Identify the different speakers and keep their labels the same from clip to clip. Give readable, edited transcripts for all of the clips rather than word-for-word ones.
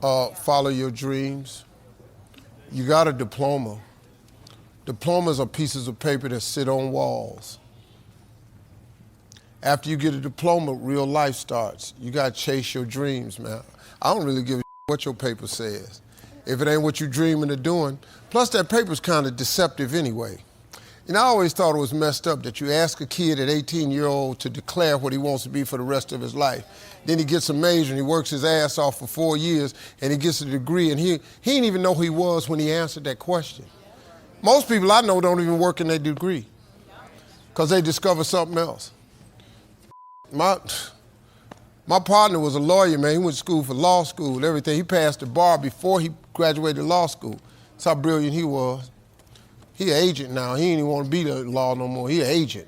Speaker 1: Follow your dreams. You got a diploma. Diplomas are pieces of paper that sit on walls. After you get a diploma, real life starts. You got to chase your dreams, man. I don't really give a what your paper says. If it ain't what you're dreaming of doing, plus that paper's kind of deceptive anyway. And I always thought it was messed up that you ask a kid at 18-year-old to declare what he wants to be for the rest of his life. Then he gets a major and he works his ass off for 4 years and he gets a degree and he didn't even know who he was when he answered that question. Most people I know don't even work in their degree because they discover something else. My partner was a lawyer, man. He went to school for law school and everything. He passed the bar before he graduated law school. That's how brilliant he was. He an agent now. He ain't even want to be the law no more. He an agent.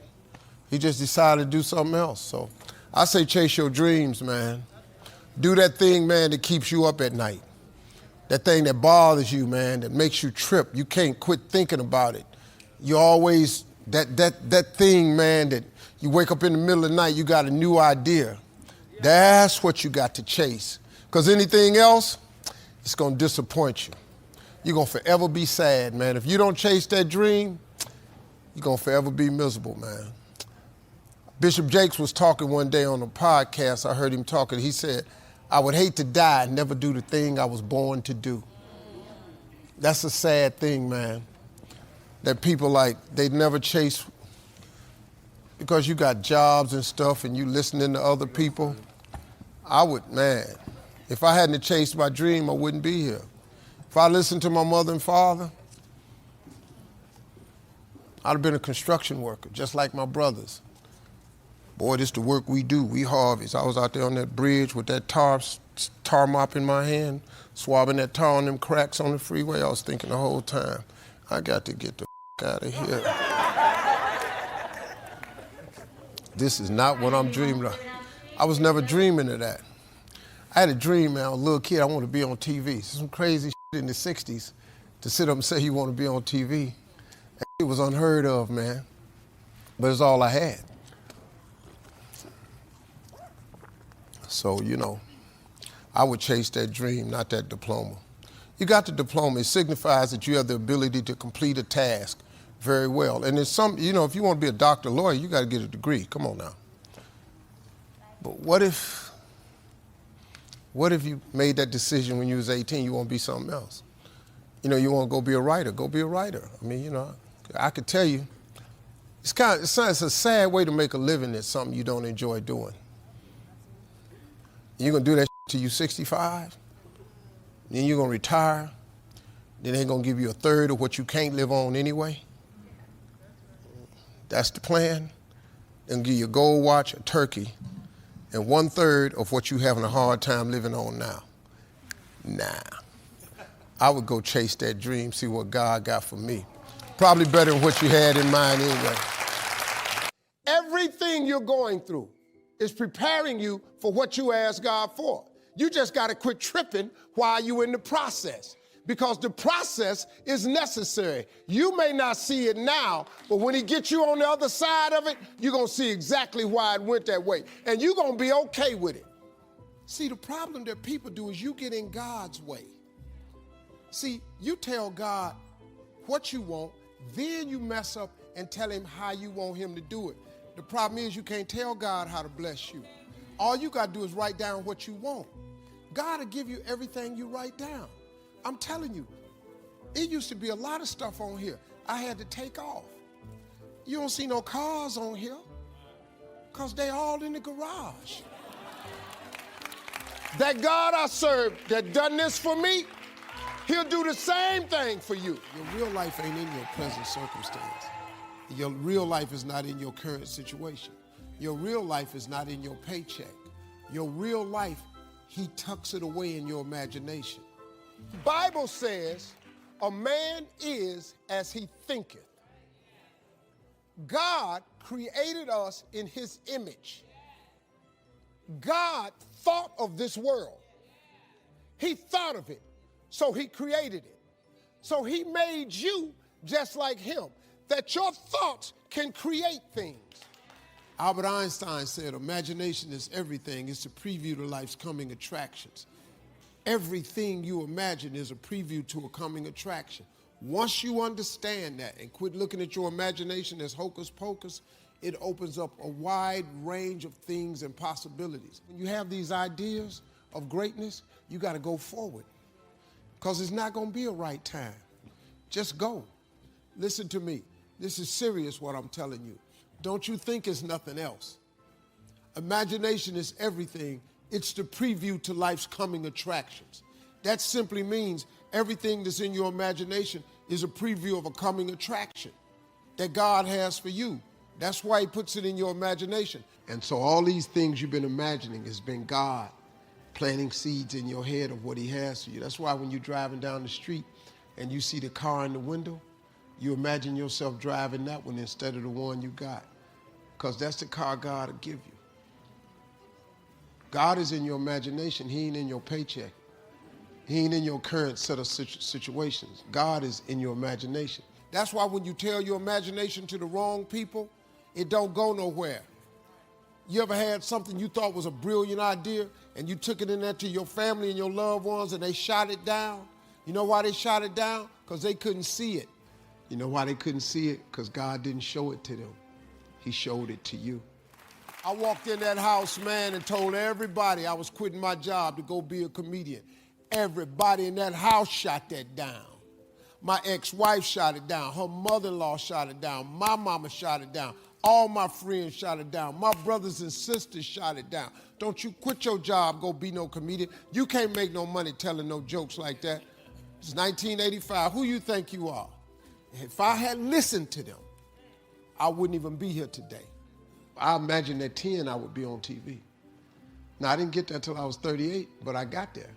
Speaker 1: He just decided to do something else. So I say chase your dreams, man. Do that thing, man, that keeps you up at night. That thing that bothers you, man, that makes you trip. You can't quit thinking about it. You always, that thing, man, that you wake up in the middle of the night, you got a new idea. That's what you got to chase. Because anything else, it's going to disappoint you. You're going to forever be sad, man. If you don't chase that dream, you're going to forever be miserable, man. Bishop Jakes was talking one day on a podcast. I heard him talking. He said, I would hate to die and never do the thing I was born to do. That's a sad thing, man. That people they never chase because you got jobs and stuff and you listening to other people. If I hadn't chased my dream, I wouldn't be here. If I listened to my mother and father, I'd have been a construction worker, just like my brothers. Boy, this the work we do, we Harveys. I was out there on that bridge with that tar mop in my hand, swabbing that tar on them cracks on the freeway. I was thinking the whole time, I got to get the out of here. This is not what I'm dreaming of. I was never dreaming of that. I had a dream, man, I was a little kid, I wanted to be on TV. Some crazy shit in the 60s to sit up and say you want to be on TV. It was unheard of, man. But it's all I had. So, I would chase that dream, not that diploma. You got the diploma. It signifies that you have the ability to complete a task very well. And if you want to be a doctor, lawyer, you got to get a degree. Come on now. But what if you made that decision when you was 18, you want to be something else? You want to go be a writer, go be a writer. I mean, I could tell you, it's a sad way to make a living at something you don't enjoy doing. You're going to do that till you're 65, then you're going to retire, then they're going to give you a third of what you can't live on anyway. That's the plan. They'll give you a gold watch, a turkey, and 1/3 of what you're having a hard time living on now. Nah. I would go chase that dream, see what God got for me. Probably better than what you had in mind anyway. Everything you're going through is preparing you for what you asked God for. You just got to quit tripping while you're in the process, because the process is necessary. You may not see it now, but when he gets you on the other side of it, you're going to see exactly why it went that way, and you're going to be okay with it. See, the problem that people do is you get in God's way. See, you tell God what you want, then you mess up and tell him how you want him to do it. The problem is you can't tell God how to bless you. All you got to do is write down what you want. God will give you everything you write down. I'm telling you, it used to be a lot of stuff on here I had to take off. You don't see no cars on here because they all in the garage. That God I serve that done this for me, he'll do the same thing for you. Your real life ain't in your present circumstance. Your real life is not in your current situation. Your real life is not in your paycheck. Your real life, he tucks it away in your imagination. The Bible says, a man is as he thinketh. God created us in his image. God thought of this world. He thought of it, so he created it. So he made you just like him, that your thoughts can create things. Albert Einstein said, imagination is everything. It's a preview to life's coming attractions. Everything you imagine is a preview to a coming attraction. Once you understand that and quit looking at your imagination as hocus pocus, it opens up a wide range of things and possibilities. When you have these ideas of greatness, you got to go forward because it's not going to be a right time. Just go. Listen to me. This is serious what I'm telling you. Don't you think it's nothing else. Imagination is everything. It's the preview to life's coming attractions. That simply means everything that's in your imagination is a preview of a coming attraction that God has for you. That's why he puts it in your imagination. And so all these things you've been imagining has been God planting seeds in your head of what he has for you. That's why when you're driving down the street and you see the car in the window, you imagine yourself driving that one instead of the one you got, because that's the car God will give you. God is in your imagination. He ain't in your paycheck. He ain't in your current set of situations. God is in your imagination. That's why when you tell your imagination to the wrong people, it don't go nowhere. You ever had something you thought was a brilliant idea and you took it in there to your family and your loved ones and they shot it down? You know why they shot it down? Because they couldn't see it. You know why they couldn't see it? Because God didn't show it to them. He showed it to you. I walked in that house, man, and told everybody I was quitting my job to go be a comedian. Everybody in that house shot that down. My ex-wife shot it down. Her mother-in-law shot it down. My mama shot it down. All my friends shot it down. My brothers and sisters shot it down. Don't you quit your job, go be no comedian. You can't make no money telling no jokes like that. It's 1985. Who you think you are? If I had listened to them, I wouldn't even be here today. I imagined at 10 I would be on TV. Now, I didn't get there until I was 38, but I got there.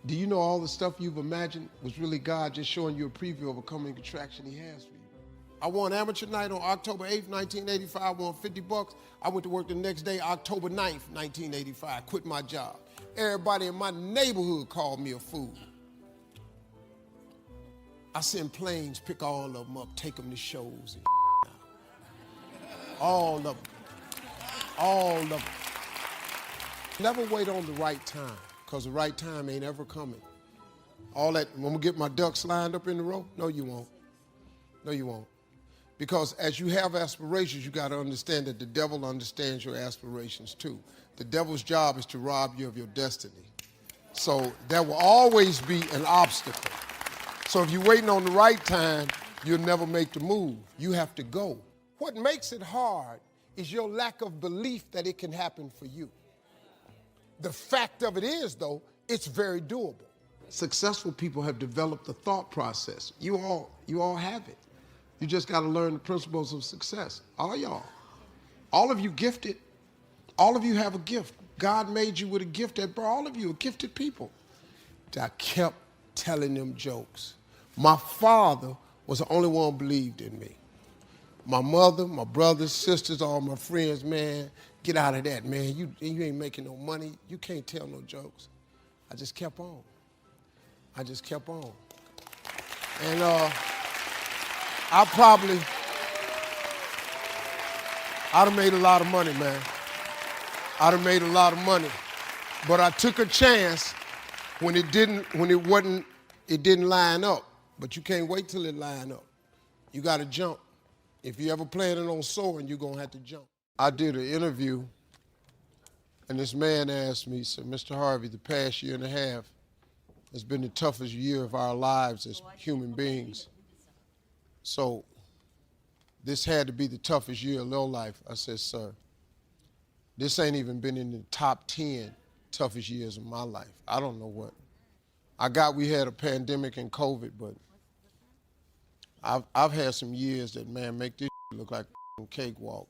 Speaker 1: Do you know all the stuff you've imagined was really God just showing you a preview of a coming attraction he has for you? I won amateur night on October 8th, 1985. I won $50. I went to work the next day, October 9th, 1985. Quit my job. Everybody in my neighborhood called me a fool. I send planes, pick all of them up, take them to shows. And all of them. All of them. Never wait on the right time, because the right time ain't ever coming. All that, when we get my ducks lined up in the row, no, you won't. No, you won't. Because as you have aspirations, you got to understand that the devil understands your aspirations too. The devil's job is to rob you of your destiny. So there will always be an obstacle. So if you're waiting on the right time, you'll never make the move. You have to go. What makes it hard is your lack of belief that it can happen for you. The fact of it is, though, it's very doable. Successful people have developed the thought process. You all have it. You just got to learn the principles of success. All y'all. All of you gifted. All of you have a gift. God made you with a gift that brought all of you are gifted people. I kept telling them jokes. My father was the only one who believed in me. My mother, my brothers, sisters, all my friends, man, get out of that, man. You ain't making no money. You can't tell no jokes. I just kept on. I just kept on. And I'd have made a lot of money, man. I'd have made a lot of money. But I took a chance when it didn't line up. But you can't wait till it line up. You got to jump. If you ever planning on soaring, you're going to have to jump. I did an interview, and this man asked me, he said, Mr. Harvey, the past year and a half has been the toughest year of our lives as human beings. So this had to be the toughest year of your life. I said, sir, this ain't even been in the top 10 toughest years of my life. I don't know what. We had a pandemic and COVID, but I've had some years that, man, make this look like a cakewalk.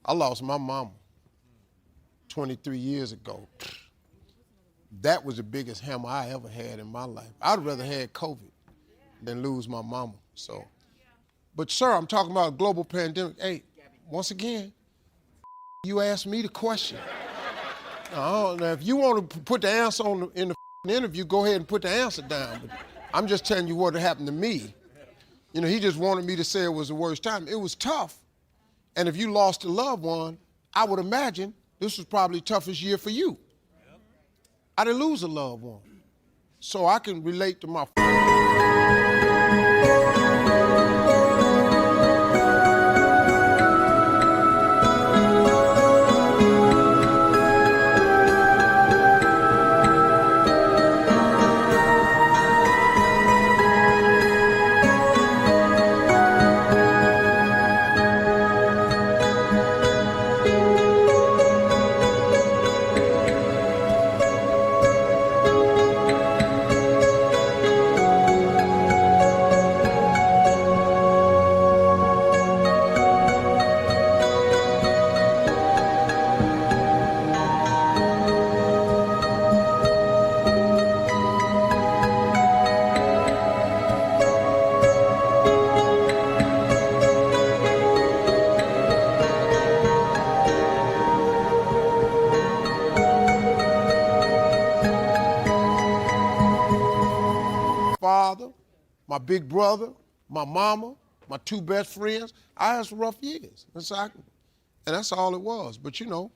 Speaker 1: I lost my mama 23 years ago. That was the biggest hammer I ever had in my life. I'd rather had COVID than lose my mama. So, but sir, I'm talking about a global pandemic. Hey, once again, you asked me the question. Now, if you want to put the answer in the interview, go ahead and put the answer down. But I'm just telling you what happened to me. You know, he just wanted me to say it was the worst time. It was tough. And if you lost a loved one, I would imagine this was probably the toughest year for you. I didn't lose a loved one. So I can relate to my father, my big brother, my mama, my two best friends. I had some rough years. And that's all it was. But you know,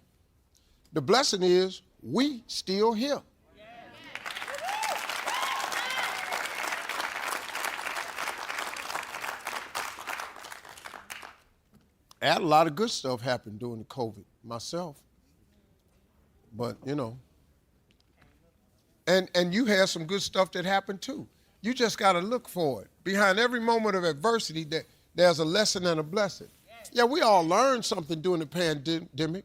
Speaker 1: the blessing is we still here. I had a lot of good stuff happen during the COVID myself. But, you know, and you had some good stuff that happened too. You just got to look for it. Behind every moment of adversity, there's a lesson and a blessing. Yeah, we all learned something during the pandemic,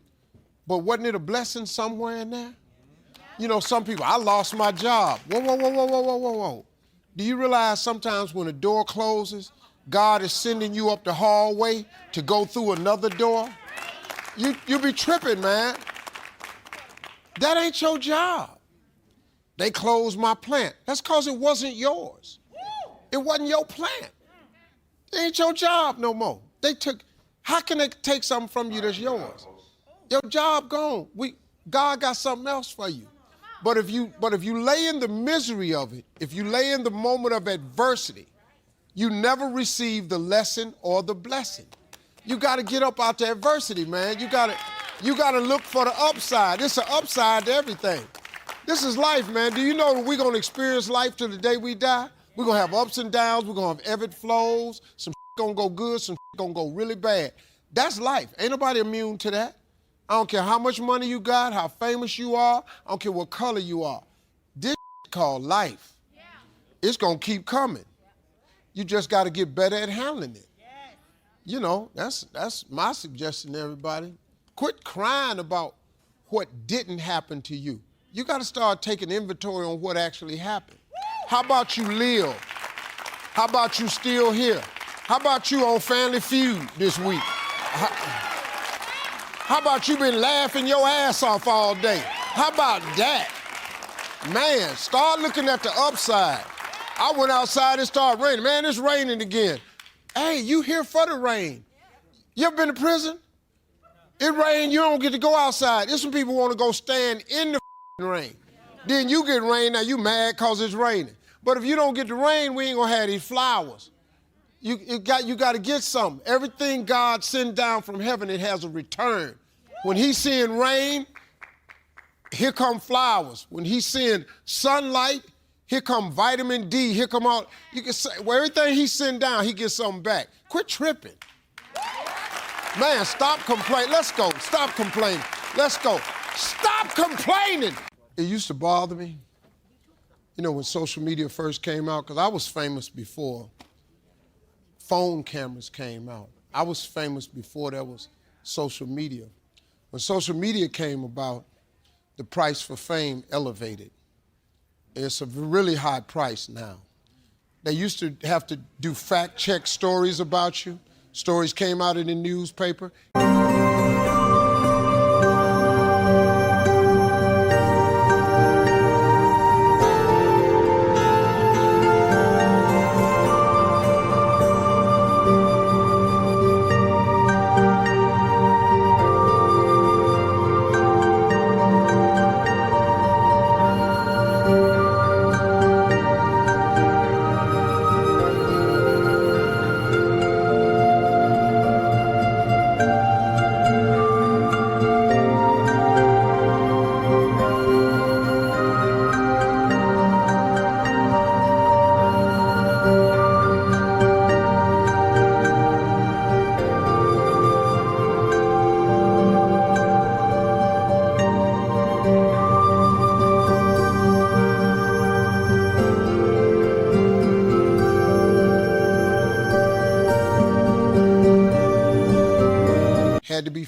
Speaker 1: but wasn't it a blessing somewhere in there? You know, some people, I lost my job. Whoa. Do you realize sometimes when a door closes, God is sending you up the hallway to go through another door? You be tripping, man. That ain't your job. They closed my plant. That's because it wasn't yours. It wasn't your plant. It ain't your job no more. How can they take something from you that's yours? Your job gone. God got something else for you. But if you lay in the misery of it, if you lay in the moment of adversity, you never receive the lesson or the blessing. You got to get up out the adversity, man. You got to look for the upside. It's an upside to everything. This is life, man. Do you know that we're going to experience life till the day we die? We're going to have ups and downs. We're going to have ebb and flows. Some going to go good, some going to go really bad. That's life. Ain't nobody immune to that. I don't care how much money you got, how famous you are. I don't care what color you are. This called life. It's going to keep coming. You just got to get better at handling it. You know, that's my suggestion to everybody. Quit crying about what didn't happen to you. You got to start taking inventory on what actually happened. How about you live? How about you still here? How about you on Family Feud this week? How about you been laughing your ass off all day? How about that? Man, start looking at the upside. I went outside, it started raining. Man, it's raining again. Hey, you here for the rain. You ever been to prison? It rained, you don't get to go outside. There's some people want to go stand in the rain. Then you get rain, now you mad because it's raining. But if you don't get the rain, we ain't gonna have these flowers. You got to get something. Everything God sends down from heaven, it has a return. When he's seeing rain, here come flowers. When he's seeing sunlight, here come vitamin D. Here come all, you can say, well, everything he send down, he gets something back. Quit tripping. Man, stop complaining. Let's go. Stop complaining. Let's go. Stop complaining. It used to bother me, you know, when social media first came out, because I was famous before phone cameras came out. I was famous before there was social media. When social media came about, the price for fame elevated. It's a really high price now. They used to have to do fact-check stories about you. Stories came out in the newspaper.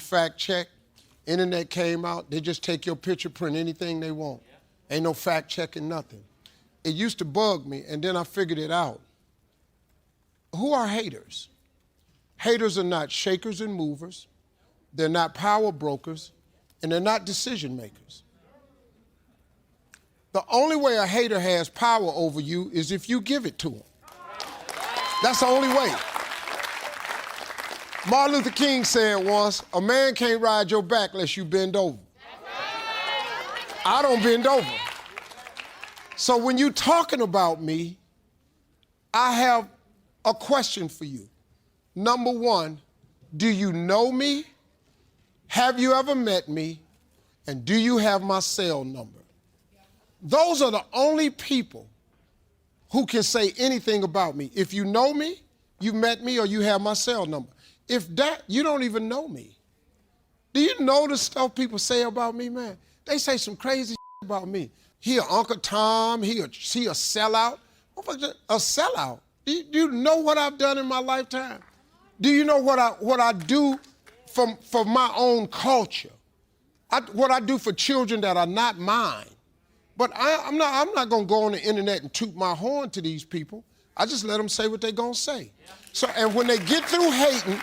Speaker 1: fact check. Internet came out, they just take your picture, print anything they want. Ain't no fact checking, nothing. It used to bug me, and then I figured it out. Who are haters? Haters are not shakers and movers. They're not power brokers, and they're not decision makers. The only way a hater has power over you is if you give it to them. That's the only way. Martin Luther King said once, a man can't ride your back unless you bend over. I don't bend over. So when you're talking about me, I have a question for you. Number one, do you know me? Have you ever met me? And do you have my cell number? Those are the only people who can say anything about me. If you know me, you met me, or you have my cell number. If that, you don't even know me. Do you know the stuff people say about me, man? They say some crazy about me. He a Uncle Tom, he a sellout. A sellout? Do you know what I've done in my lifetime? Do you know what I do for my own culture? What I do for children that are not mine? But I'm not gonna go on the internet and toot my horn to these people. I just let them say what they gonna say. So, and when they get through hating,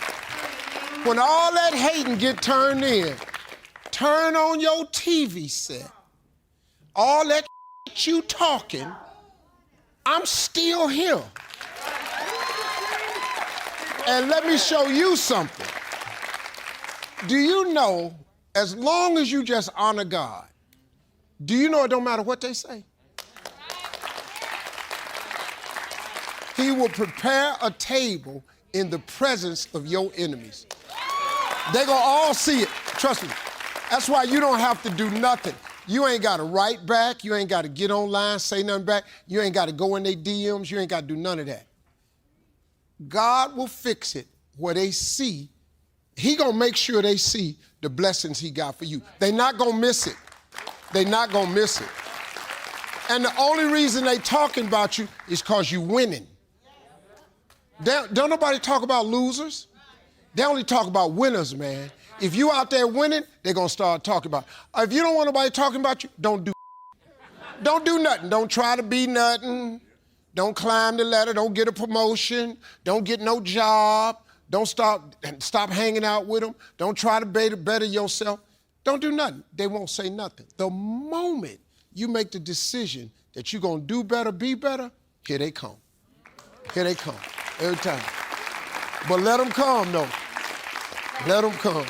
Speaker 1: when all that hating get turned in, turn on your TV set. All that you talking, I'm still here. And let me show you something. Do you know, as long as you just honor God, do you know it don't matter what they say? He will prepare a table in the presence of your enemies. They're gonna all see it, trust me. That's why you don't have to do nothing. You ain't gotta write back, you ain't gotta get online, say nothing back, you ain't gotta go in their DMs, you ain't gotta do none of that. God will fix it where they see, he gonna make sure they see the blessings he got for you. They not gonna miss it. They not gonna miss it. And the only reason they talking about you is cause you winning. Don't nobody talk about losers. They only talk about winners, man. If you out there winning, they're gonna start talking about it. If you don't want nobody talking about you, don't do nothing. Don't try to be nothing. Don't climb the ladder. Don't get a promotion. Don't get no job. Don't stop hanging out with them. Don't try to better yourself. Don't do nothing. They won't say nothing. The moment you make the decision that you're gonna do better, be better, here they come. Here they come, every time. But let them come, though. Let them come.